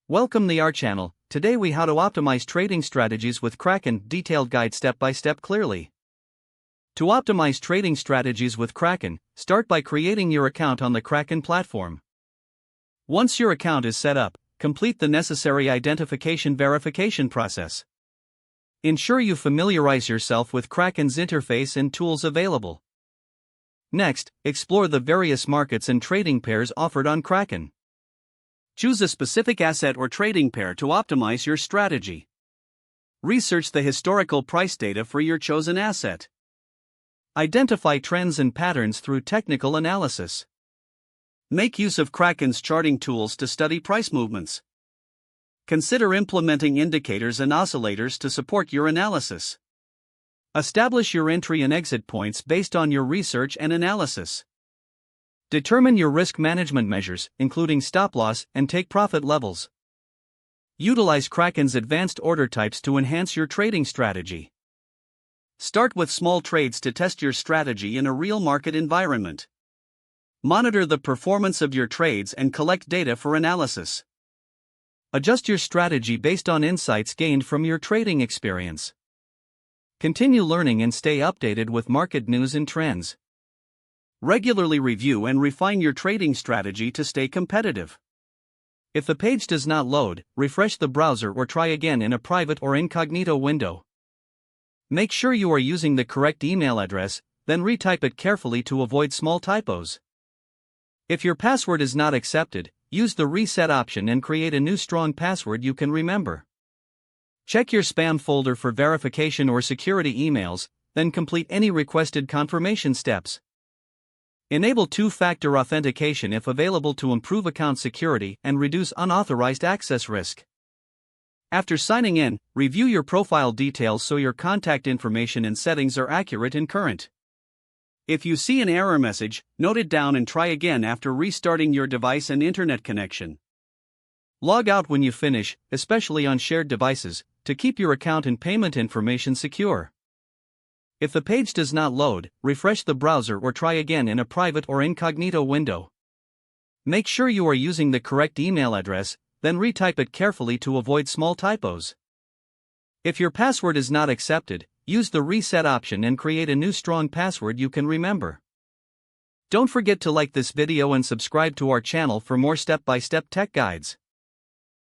Welcome to our channel. Today we how to optimize trading strategies with Kraken, detailed guide step by step clearly. To optimize trading strategies with Kraken, start by creating your account on the Kraken platform. Once your account is set up, complete the necessary identification verification process. Ensure you familiarize yourself with Kraken's interface and tools available. Next, explore the various markets and trading pairs offered on Kraken. Choose a specific asset or trading pair to optimize your strategy. Research the historical price data for your chosen asset. Identify trends and patterns through technical analysis. Make use of Kraken's charting tools to study price movements. Consider implementing indicators and oscillators to support your analysis. Establish your entry and exit points based on your research and analysis. Determine your risk management measures, including stop loss and take profit levels. Utilize Kraken's advanced order types to enhance your trading strategy. Start with small trades to test your strategy in a real market environment. Monitor the performance of your trades and collect data for analysis. Adjust your strategy based on insights gained from your trading experience. Continue learning and stay updated with market news and trends. Regularly review and refine your trading strategy to stay competitive. If the page does not load, refresh the browser or try again in a private or incognito window. Make sure you are using the correct email address, then retype it carefully to avoid small typos. If your password is not accepted, use the reset option and create a new strong password you can remember. Check your spam folder for verification or security emails, then complete any requested confirmation steps. Enable two-factor authentication if available to improve account security and reduce unauthorized access risk. After signing in, review your profile details so your contact information and settings are accurate and current. If you see an error message, note it down and try again after restarting your device and internet connection. Log out when you finish, especially on shared devices, to keep your account and payment information secure. If the page does not load, refresh the browser or try again in a private or incognito window. Make sure you are using the correct email address, then retype it carefully to avoid small typos. If your password is not accepted, use the reset option and create a new strong password you can remember. Don't forget to like this video and subscribe to our channel for more step-by-step tech guides.